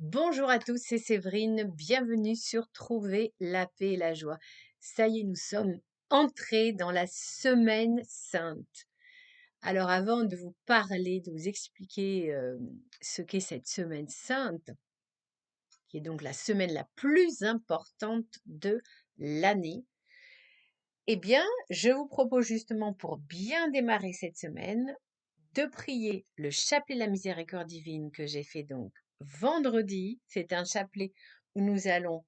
Bonjour à tous, c'est Séverine. Bienvenue sur Trouver la paix et la joie. Ça y est, nous sommes entrés dans la semaine sainte. Alors avant de vous parler, de vous expliquer ce qu'est cette semaine sainte, qui est donc la semaine la plus importante de l'année, eh bien, je vous propose justement pour bien démarrer cette semaine de prier le chapelet de la miséricorde divine que j'ai fait donc vendredi. C'est un chapelet où nous allons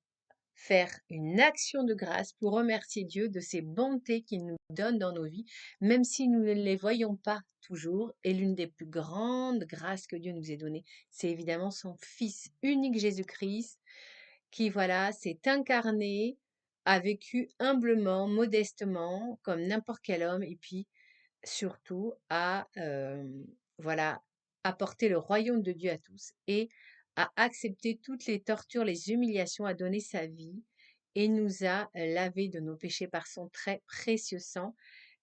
faire une action de grâce pour remercier Dieu de ses bontés qu'il nous donne dans nos vies, même si nous ne les voyons pas toujours. Et l'une des plus grandes grâces que Dieu nous ait données, c'est évidemment son Fils unique Jésus-Christ, qui, voilà, s'est incarné, a vécu humblement, modestement, comme n'importe quel homme, et puis surtout a, voilà, apporté le royaume de Dieu à tous et a accepté toutes les tortures, les humiliations, a donné sa vie et nous a lavé de nos péchés par son très précieux sang.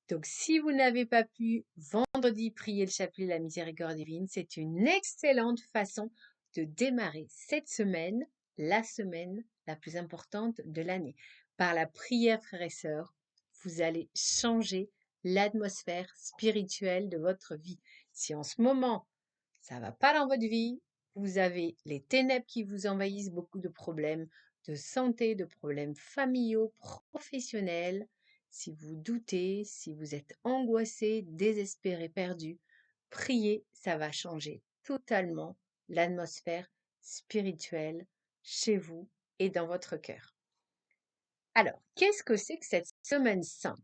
Donc, si vous n'avez pas pu vendredi prier le chapelet de la miséricorde divine, c'est une excellente façon de démarrer cette semaine, la semaine la plus importante de l'année. Par la prière, frères et sœurs, vous allez changer l'atmosphère spirituelle de votre vie. Si en ce moment, ça va pas dans votre vie, vous avez les ténèbres qui vous envahissent, beaucoup de problèmes de santé, de problèmes familiaux, professionnels, si vous doutez, si vous êtes angoissé, désespéré, perdu, priez, ça va changer totalement l'atmosphère spirituelle chez vous et dans votre cœur. Alors, qu'est-ce que c'est que cette semaine sainte?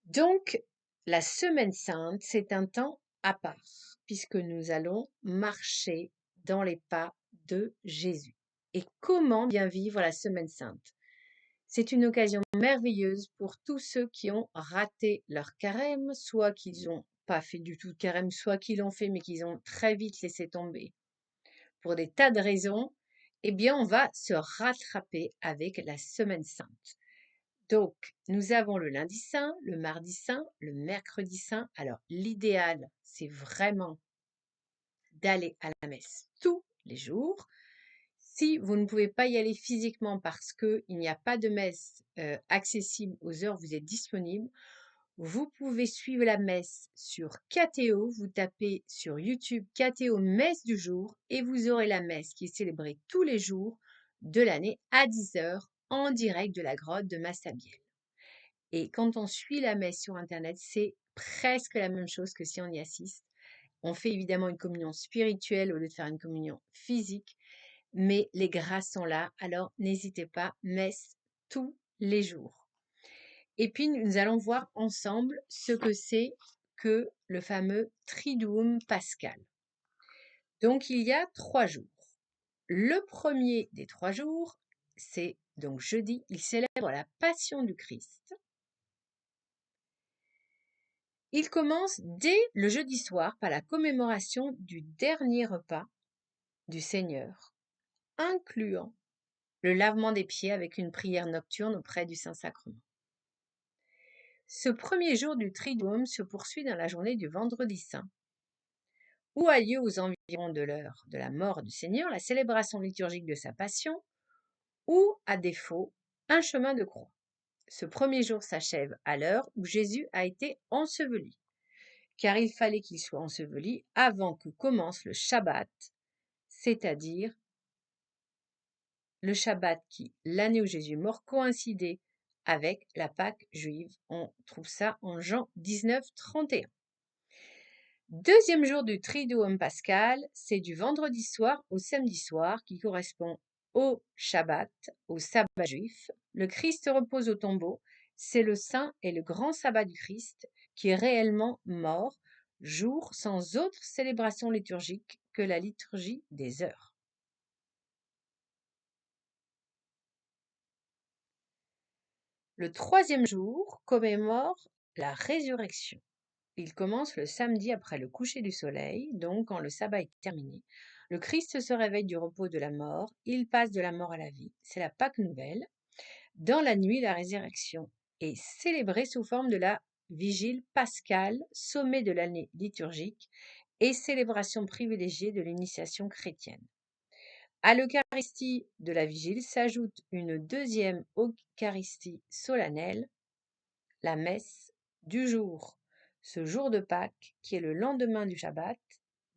Donc, la semaine sainte, c'est un temps à part, puisque nous allons marcher dans les pas de Jésus. Et comment bien vivre la semaine sainte? C'est une occasion merveilleuse pour tous ceux qui ont raté leur carême, soit qu'ils n'ont pas fait du tout de carême, soit qu'ils l'ont fait mais qu'ils ont très vite laissé tomber. Pour des tas de raisons, eh bien, on va se rattraper avec la semaine sainte. Donc, nous avons le lundi saint, le mardi saint, le mercredi saint. Alors, l'idéal, c'est vraiment d'aller à la messe tous les jours. Si vous ne pouvez pas y aller physiquement parce qu'il n'y a pas de messe accessible aux heures où vous êtes disponible, vous pouvez suivre la messe sur KTO. Vous tapez sur YouTube KTO messe du jour et vous aurez la messe qui est célébrée tous les jours de l'année à 10 heures en direct de la grotte de Massabielle. Et quand on suit la messe sur Internet, c'est presque la même chose que si on y assiste. On fait évidemment une communion spirituelle au lieu de faire une communion physique, mais les grâces sont là, alors n'hésitez pas, messe tous les jours. Et puis nous allons voir ensemble ce que c'est que le fameux Triduum Pascal. Donc il y a 3 jours. Le premier des 3 jours, c'est donc jeudi, il célèbre la Passion du Christ. Il commence dès le jeudi soir par la commémoration du dernier repas du Seigneur, incluant le lavement des pieds avec une prière nocturne auprès du Saint-Sacrement. Ce premier jour du Triduum se poursuit dans la journée du Vendredi Saint, où a lieu aux environs de l'heure de la mort du Seigneur la célébration liturgique de sa Passion, ou, à défaut, un chemin de croix. Ce premier jour s'achève à l'heure où Jésus a été enseveli, car il fallait qu'il soit enseveli avant que commence le Shabbat, c'est-à-dire le Shabbat qui, l'année où Jésus est mort, coïncidait avec la Pâque juive. On trouve ça en Jean 19, 31. Deuxième jour du Triduum Pascal, c'est du vendredi soir au samedi soir qui correspond au Shabbat, au sabbat juif. Le Christ repose au tombeau. C'est le saint et le grand sabbat du Christ qui est réellement mort, jour sans autre célébration liturgique que la liturgie des heures. Le troisième jour commémore la résurrection. Il commence le samedi après le coucher du soleil, donc quand le sabbat est terminé. Le Christ se réveille du repos de la mort, il passe de la mort à la vie. C'est la Pâque nouvelle. Dans la nuit, la résurrection est célébrée sous forme de la vigile pascale, sommet de l'année liturgique et célébration privilégiée de l'initiation chrétienne. À l'Eucharistie de la Vigile s'ajoute une deuxième Eucharistie solennelle, la messe du jour. Ce jour de Pâques, qui est le lendemain du Shabbat,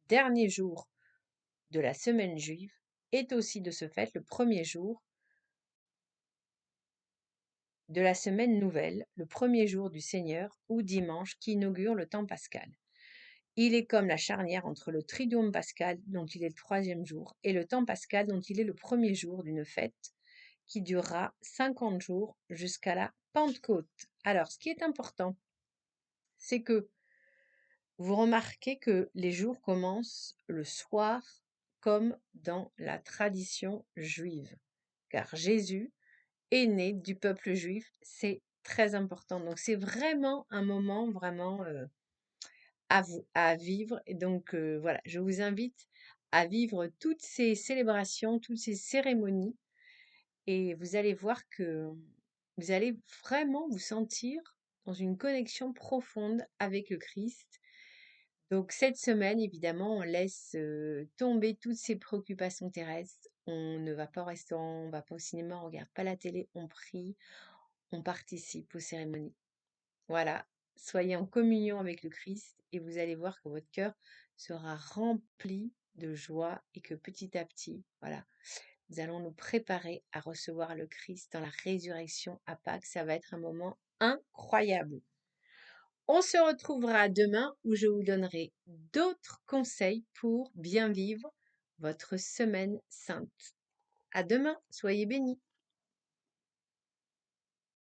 dernier jour de la semaine juive, est aussi de ce fait le premier jour de la semaine nouvelle, le premier jour du Seigneur ou dimanche qui inaugure le temps pascal. Il est comme la charnière entre le Triduum pascal, dont il est le troisième jour, et le temps pascal, dont il est le premier jour d'une fête qui durera 50 jours jusqu'à la Pentecôte. Alors, ce qui est important, c'est que vous remarquez que les jours commencent le soir comme dans la tradition juive, car Jésus est né du peuple juif, c'est très important. Donc c'est vraiment un moment vraiment à vivre. Et donc voilà, je vous invite à vivre toutes ces célébrations, toutes ces cérémonies, et vous allez voir que vous allez vraiment vous sentir dans une connexion profonde avec le Christ. Donc cette semaine, évidemment, on laisse tomber toutes ces préoccupations terrestres. On ne va pas au restaurant, on ne va pas au cinéma, on ne regarde pas la télé, on prie, on participe aux cérémonies. Voilà, soyez en communion avec le Christ et vous allez voir que votre cœur sera rempli de joie et que petit à petit, voilà, nous allons nous préparer à recevoir le Christ dans la résurrection à Pâques. Ça va être un moment incroyable. On se retrouvera demain où je vous donnerai d'autres conseils pour bien vivre votre semaine sainte. À demain, soyez bénis.